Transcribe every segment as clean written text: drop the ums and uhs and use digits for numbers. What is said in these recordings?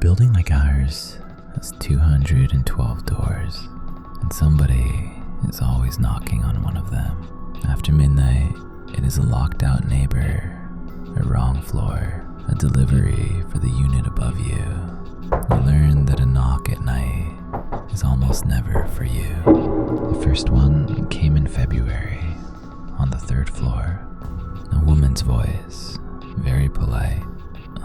building like ours has 212 doors, and somebody is always knocking on one of them. After midnight, it is a locked out neighbor, a wrong floor, a delivery for the unit above you. You learn that a knock at night is almost never for you. The first one came in February on the 3rd floor. A woman's voice, very polite,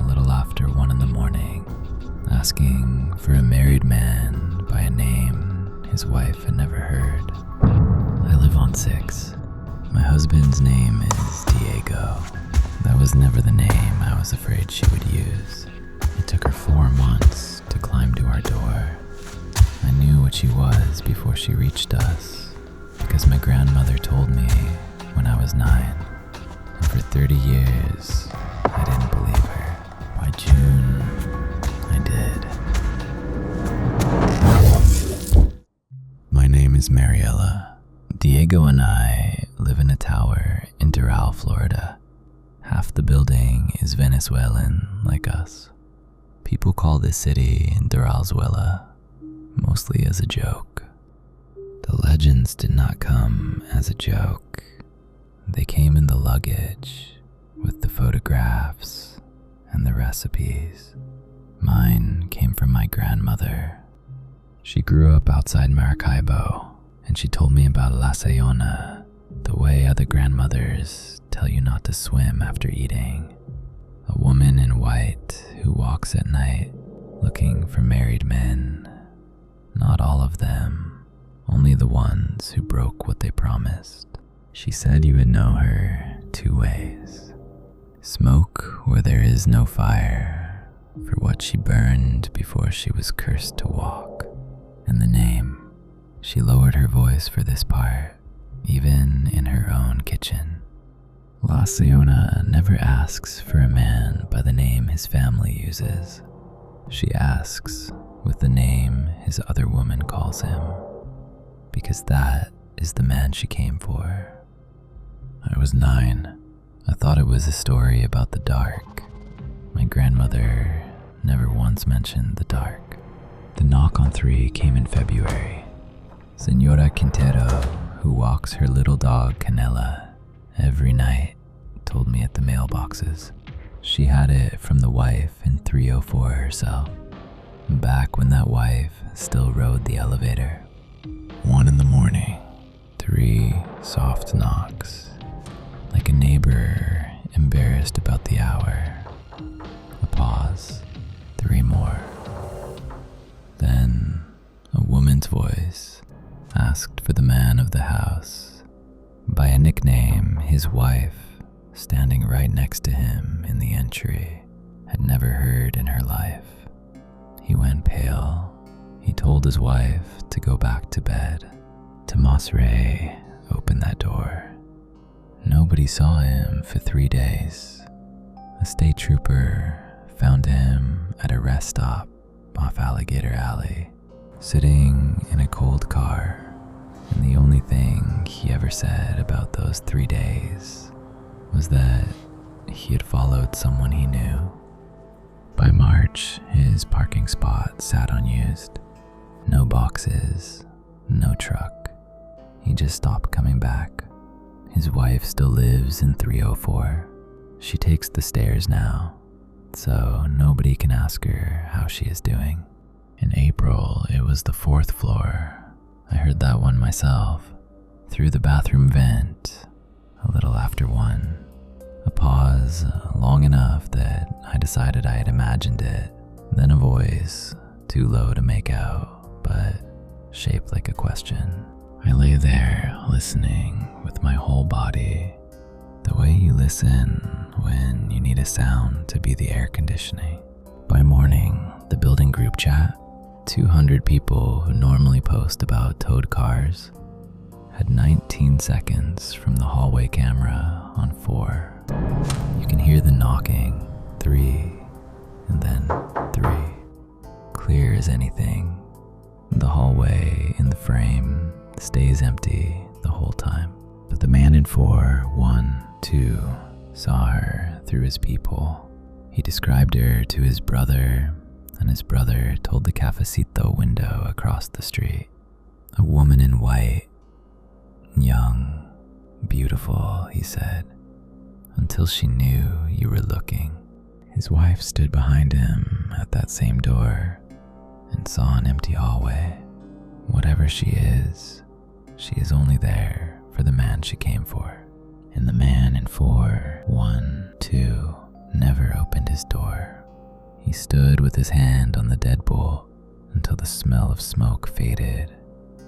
a little after 1 a.m, asking for a married man by a name his wife had never heard. I live on 6. My husband's name is Diego. That was never the name I was afraid she would use. It took her 4 months to climb to our door. I knew what she was before she reached us, because my grandmother told me when I was 9. And for 30 years, I didn't believe her. By June, I did. My name is Mariela. Diego and I live in a tower in Doral, Florida. Half the building is Venezuelan, like us. People call this city Doralzuela, mostly as a joke. The legends did not come as a joke. They came in the luggage, with the photographs and the recipes. Mine came from my grandmother. She grew up outside Maracaibo, and she told me about La Sayona, the way other grandmothers tell you not to swim after eating. A woman in white who walks at night looking for married men. Not all of them, only the ones who broke what they promised. She said you would know her 2 ways. Smoke where there is no fire, for what she burned before she was cursed to walk. And the name. She lowered her voice for this part, even in her own kitchen. La Sayona never asks for a man by the name his family uses. She asks with the name his other woman calls him, because that is the man she came for. I was 9. I thought it was a story about the dark. My grandmother never once mentioned the dark. The knock on 3 came in February. Senora Quintero, who walks her little dog Canela every night, told me at the mailboxes. She had it from the wife in 304 herself, back when that wife still rode the elevator. 1 a.m, 3 soft knocks, like a neighbor embarrassed about the hour. A pause, 3 more. Then a woman's voice asked for the man of the house, by a nickname his wife, standing right next to him in the entry, had never heard in her life. He went pale. He told his wife to go back to bed. Tomas Ray opened that door. Nobody saw him for 3 days. A state trooper found him at a rest stop off Alligator Alley, sitting in a cold car, and the only thing he ever said about those 3 days was that he had followed someone he knew. By March, his parking spot sat unused. No boxes, no truck. He just stopped coming back. His wife still lives in 304. She takes the stairs now, so nobody can ask her how she is doing. In April, it was the 4th floor. I heard that one myself, through the bathroom vent, a little after 1. A pause long enough that I decided I had imagined it. Then a voice, too low to make out, but shaped like a question. I lay there listening with my whole body, the way you listen when you need a sound to be the air conditioning. By morning, the building group chat, 200 people who normally post about towed cars, had 19 seconds from the hallway camera on 4. You can hear the knocking, 3, and then 3. Clear as anything. The hallway in the frame stays empty the whole time. But the man in 4, 1, 2, saw her through his peephole. He described her to his brother and his brother told the cafecito window across the street. A woman in white, young, beautiful, he said, until she knew you were looking. His wife stood behind him at that same door and saw an empty hallway. Whatever she is only there for the man she came for. And the man in 412 never opened his door. He stood with his hand on the deadbolt until the smell of smoke faded,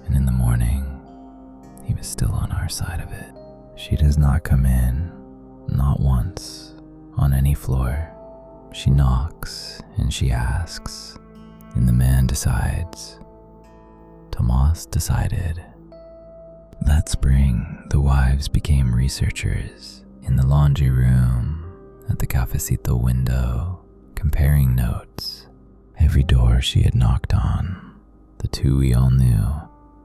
and in the morning, he was still on our side of it. She does not come in, not once, on any floor. She knocks and she asks, and the man decides. Tomas decided. That spring, the wives became researchers in the laundry room, at the cafecito window, comparing notes. Every door she had knocked on, the two we all knew,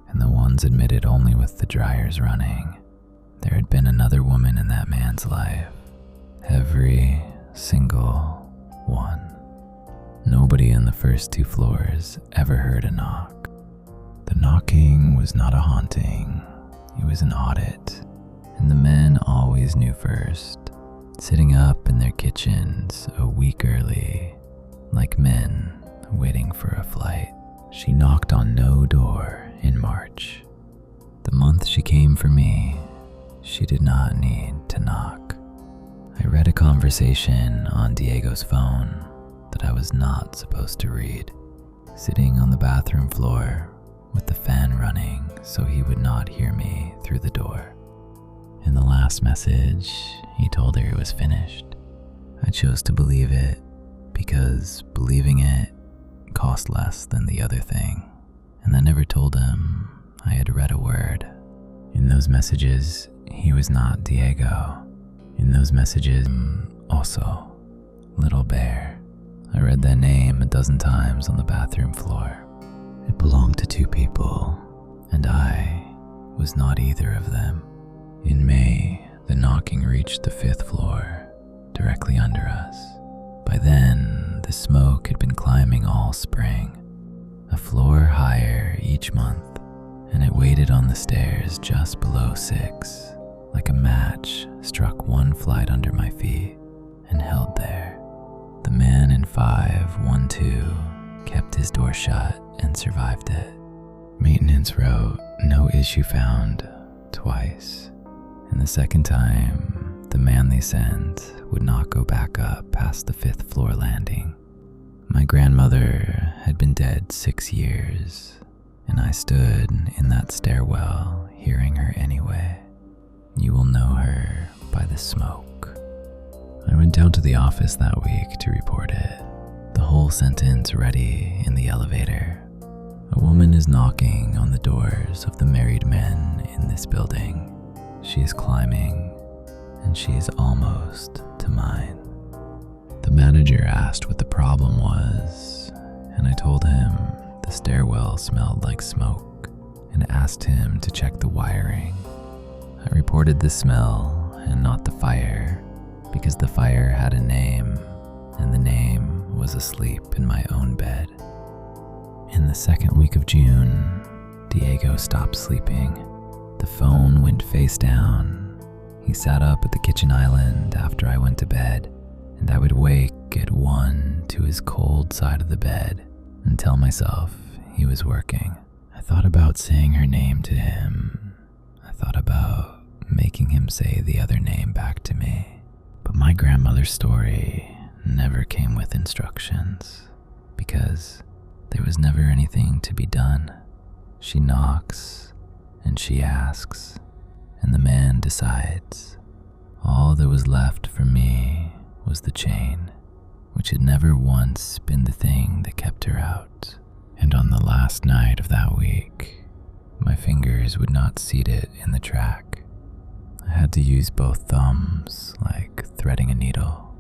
and the ones admitted only with the dryers running. There had been another woman in that man's life. Every single one. Nobody in the first 2 floors ever heard a knock. The knocking was not a haunting, it was an audit, and the men always knew first, sitting up in their kitchens a week early, like men waiting for a flight. She knocked on no door in March. The month she came for me, she did not need to knock. I read a conversation on Diego's phone that I was not supposed to read, sitting on the bathroom floor with the fan running so he would not hear me through the door. In the last message, he told her it was finished. I chose to believe it because believing it cost less than the other thing, and I never told him I had read a word. In those messages, he was not Diego. In those messages, also, Little Bear. I read that name a dozen times on the bathroom floor. It belonged to 2 people, and I was not either of them. In May, the knocking reached the 5th floor, directly under us. By then, the smoke had been climbing all spring, a floor higher each month, and it waited on the stairs just below 6, like a match struck 1 flight under my feet and held there. The man in 512 kept his door shut and survived it. Maintenance wrote, "No issue found," twice, and the second time, the man they sent would not go back up past the 5th floor landing. My grandmother had been dead 6 years, and I stood in that stairwell hearing her anyway. You will know her by the smoke. I went down to the office that week to report it. The whole sentence ready in the elevator. A woman is knocking on the doors of the married men in this building. She is climbing, and she is almost to mine. The manager asked what the problem was, and I told him the stairwell smelled like smoke and asked him to check the wiring. I reported the smell and not the fire because the fire had a name, and the name was asleep in my own bed. In the second week of June, Diego stopped sleeping. The phone went face down. He sat up at the kitchen island after I went to bed, and I would wake at 1 to his cold side of the bed and tell myself he was working. I thought about saying her name to him. I thought about making him say the other name back to me. But my grandmother's story never came with instructions because there was never anything to be done. She knocks and she asks, and the man decides. All that was left for me was the chain, which had never once been the thing that kept her out. And on the last night of that week, my fingers would not seat it in the track. I had to use both thumbs, like threading a needle.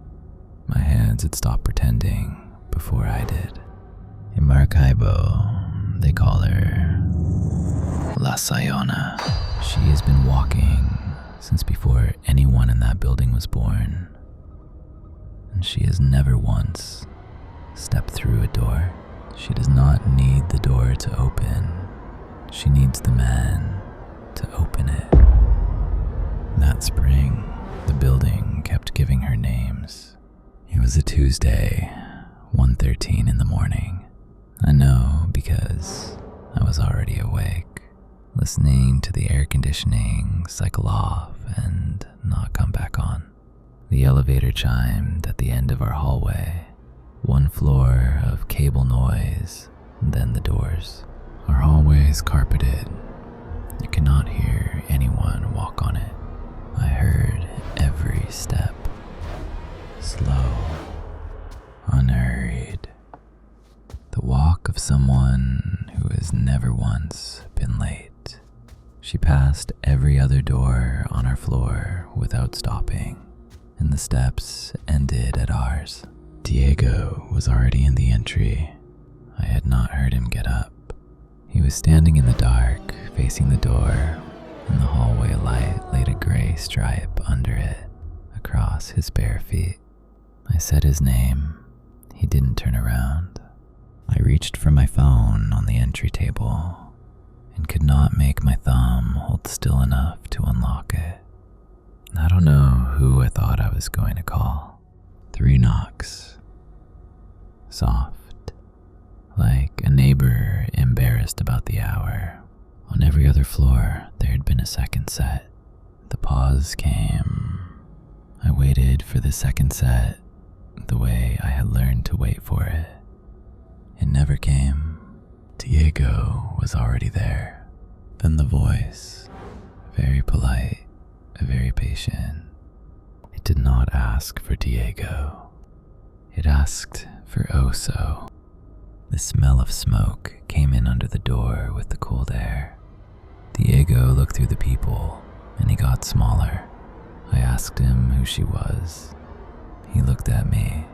My hands had stopped pretending before I did. In Maracaibo, they call her La Sayona. She has been walking since before anyone in that building was born, and she has never once step through a door. She does not need the door to open. She needs the man to open it. That spring, the building kept giving her names. It was a Tuesday, 1:13 in the morning. I know because I was already awake, listening to the air conditioning cycle off and not come back on. The elevator chimed at the end of our hallway. One floor of cable noise, then the doors. Our hallway is carpeted. You cannot hear anyone walk on it. I heard every step. Slow, unhurried. The walk of someone who has never once been late. She passed every other door on our floor without stopping, and the steps ended at ours. Diego was already in the entry. I had not heard him get up. He was standing in the dark, facing the door, and the hallway light laid a gray stripe under it, across his bare feet. I said his name. He didn't turn around. I reached for my phone on the entry table and could not make my thumb hold still enough to unlock it. I don't know who I thought I was going to call. 3 knocks. Soft, like a neighbor embarrassed about the hour. On every other floor, there had been a second set. The pause came. I waited for the second set the way I had learned to wait for it. It never came. Diego was already there. Then the voice, very polite, very patient. It did not ask for Diego. It asked for Oso. The smell of smoke came in under the door with the cold air. Diego looked through the peephole, and he got smaller. I asked him who she was. He looked at me,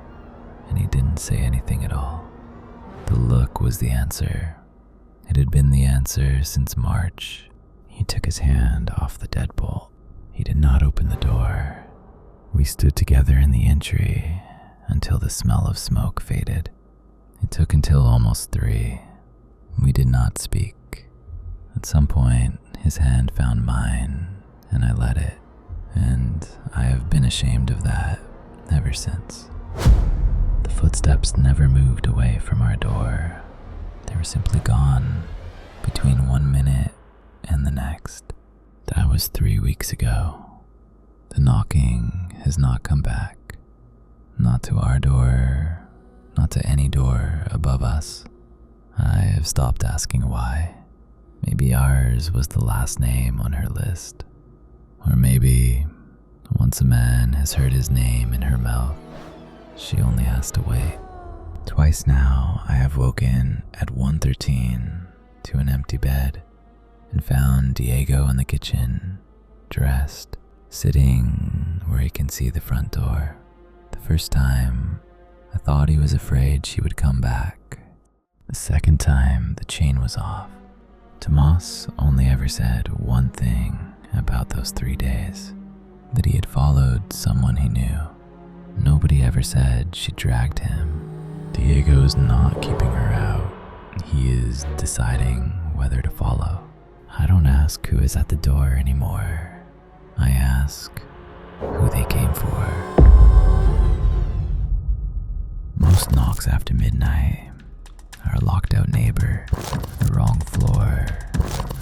and he didn't say anything at all. The look was the answer. It had been the answer since March. He took his hand off the deadbolt. He did not open the door. We stood together in the entry until the smell of smoke faded. It took until almost 3. We did not speak. At some point, his hand found mine, and I let it, and I have been ashamed of that ever since. The footsteps never moved away from our door. They were simply gone between 1 minute and the next. That was 3 weeks ago. The knocking has not come back. Not to our door, not to any door above us. I have stopped asking why. Maybe ours was the last name on her list. Or maybe once a man has heard his name in her mouth, she only has to wait. Twice now I have woken at 1:13 to an empty bed and found Diego in the kitchen, dressed, sitting where he can see the front door. The first time, I thought he was afraid she would come back. The second time, the chain was off. Tomas only ever said one thing about those 3 days, that he had followed someone he knew. Nobody ever said she dragged him. Diego's not keeping her out. He is deciding whether to follow. I don't ask who is at the door anymore. I ask who they came for. Most knocks after midnight are a locked out neighbor, the wrong floor,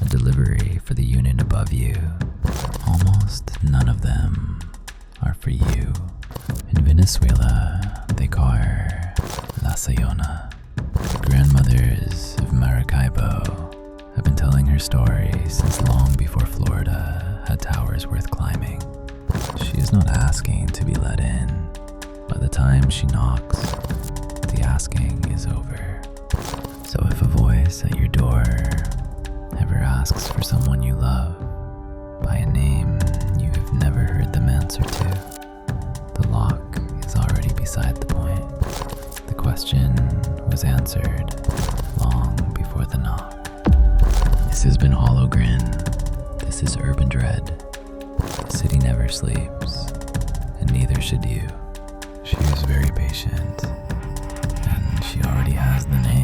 a delivery for the unit above you. Almost none of them are for you. In Venezuela, they call her La Sayona. The grandmothers of Maracaibo have been telling her story since long before Florida had towers worth climbing. She is not asking to be let in. By the time she knocks, the asking is over. So if a voice at your door ever asks for someone you love by a name you have never heard them answer to, the lock is already beside the point. The question was answered long before the knock. This has been Hollowgrin. This is Urban Dread. The city never sleeps, and neither should you. She is very patient and She already has the name.